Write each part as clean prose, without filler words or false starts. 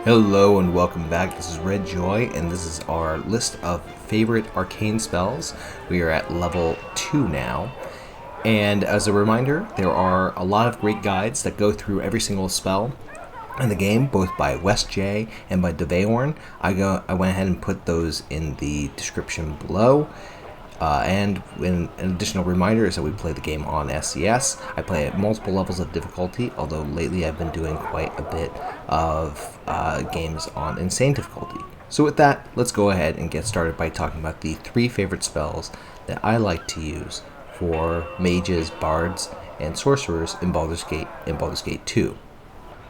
Hello and welcome back. This is Red Joy, and this is our list of favorite arcane spells. We are at level 2 now. And as a reminder, there are a lot of great guides that go through every single spell in the game, both by West J and by Deveorn. I went ahead and put those in the description below. And an additional reminder is that we play the game on SCS. I play at multiple levels of difficulty, although lately I've been doing quite a bit of games on insane difficulty. So with that, let's go ahead and get started by talking about the 3 favorite spells that I like to use for mages, bards, and sorcerers in Baldur's Gate and Baldur's Gate 2.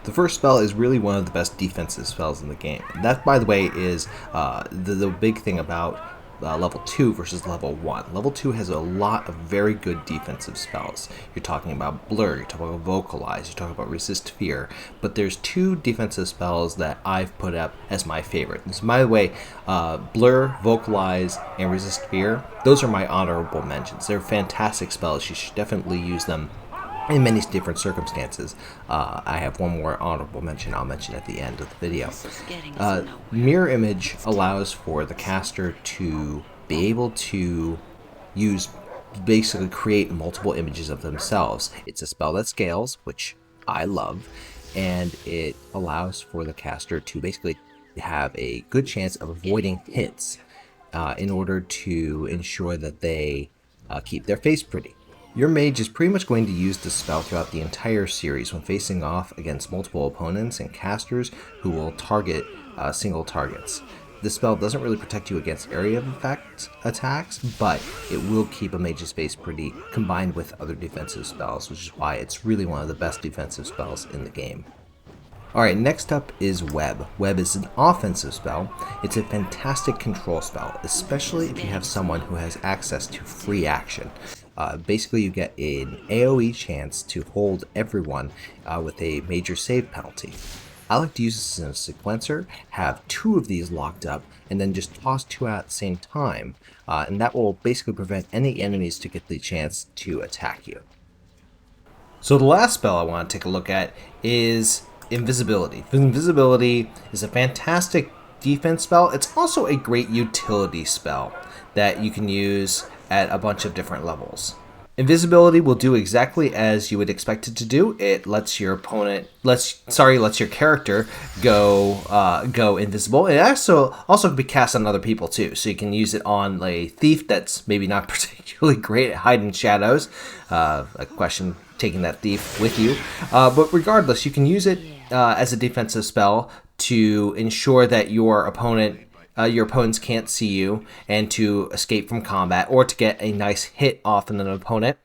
The first spell is really one of the best defensive spells in the game. That, by the way, is the big thing about level 2 versus level 1. Level 2 has a lot of very good defensive spells. You're talking about Blur, you're talking about Vocalize, you're talking about Resist Fear, but there's 2 defensive spells that I've put up as my favorite. So by the way, Blur, Vocalize, and Resist Fear, those are my honorable mentions. They're fantastic spells. You should definitely use them in many different circumstances. I have one more honorable mention I'll mention at the end of the video. Mirror Image allows for the caster to be able to basically create multiple images of themselves. It's a spell that scales, which I love, and it allows for the caster to basically have a good chance of avoiding hits in order to ensure that they keep their face pretty. Your mage is pretty much going to use this spell throughout the entire series when facing off against multiple opponents and casters who will target single targets. This spell doesn't really protect you against area of effect attacks, but it will keep a mage's face pretty combined with other defensive spells, which is why it's really one of the best defensive spells in the game. Alright, next up is Web. Web is an offensive spell. It's a fantastic control spell, especially if you have someone who has access to free action. Basically, you get an AoE chance to hold everyone with a major save penalty. I like to use this as a sequencer, have 2 of these locked up, and then just toss 2 out at the same time, and that will basically prevent any enemies to get the chance to attack you. So the last spell I want to take a look at is Invisibility. Invisibility is a fantastic defense spell. It's also a great utility spell that you can use at a bunch of different levels. Invisibility will do exactly as you would expect it to do. It lets your character go invisible. It also can be cast on other people too. So you can use it on a thief that's maybe not particularly great at hiding shadows. A question taking that thief with you. But regardless, you can use it as a defensive spell to ensure that your opponents can't see you and to escape from combat, or to get a nice hit off on an opponent,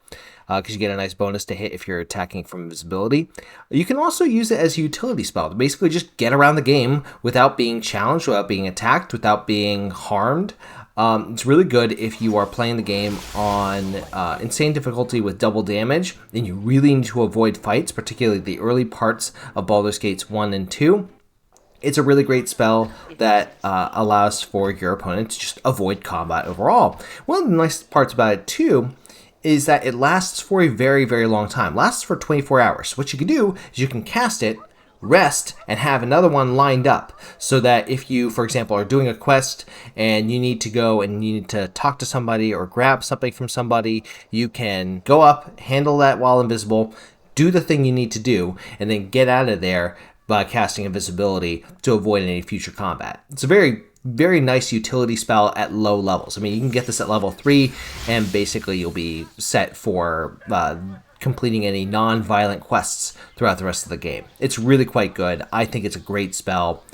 because you get a nice bonus to hit if you're attacking from invisibility. You can also use it as a utility spell to basically just get around the game without being challenged, without being attacked, without being harmed. It's really good if you are playing the game on insane difficulty with double damage, and you really need to avoid fights, particularly the early parts of Baldur's Gates 1 and 2. It's a really great spell that allows for your opponent to just avoid combat overall. One of the nice parts about it too is that it lasts for a very, very long time. It lasts for 24 hours. So what you can do is you can cast it, rest, and have another one lined up, so that if you, for example, are doing a quest and you need to go and you need to talk to somebody or grab something from somebody, you can go up, handle that while invisible, do the thing you need to do, and then get out of there by casting invisibility to avoid any future combat. It's a very, very nice utility spell at low levels. I mean, you can get this at level 3, and basically you'll be set for completing any non-violent quests throughout the rest of the game. It's really quite good. I think it's a great spell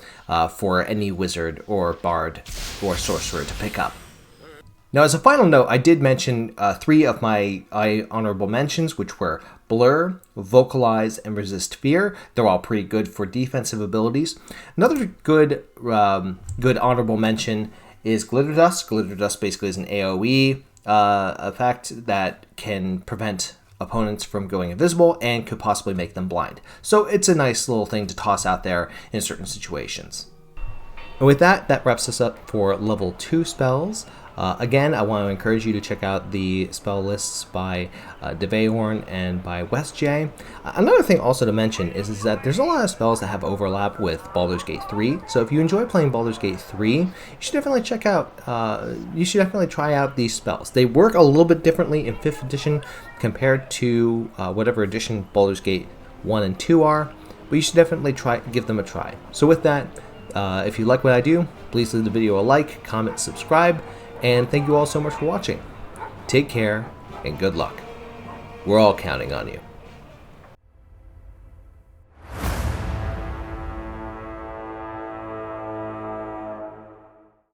for any wizard or bard or sorcerer to pick up. Now, as a final note, I did mention 3 of my honorable mentions, which were Blur, Vocalize, and Resist Fear. They're all pretty good for defensive abilities. Another good honorable mention is Glitter Dust. Glitter Dust basically is an AoE effect that can prevent opponents from going invisible and could possibly make them blind. So it's a nice little thing to toss out there in certain situations. And with that wraps us up for level 2 spells. Again, I want to encourage you to check out the spell lists by Deveorn and by WestJ. Another thing also to mention is that there's a lot of spells that have overlap with Baldur's Gate 3. So if you enjoy playing Baldur's Gate 3, you should definitely check out. You should definitely try out these spells. They work a little bit differently in 5th edition compared to whatever edition Baldur's Gate 1 and 2 are. But you should definitely give them a try. So with that, if you like what I do, please leave the video a like, comment, subscribe, and thank you all so much for watching. Take care and good luck. We're all counting on you.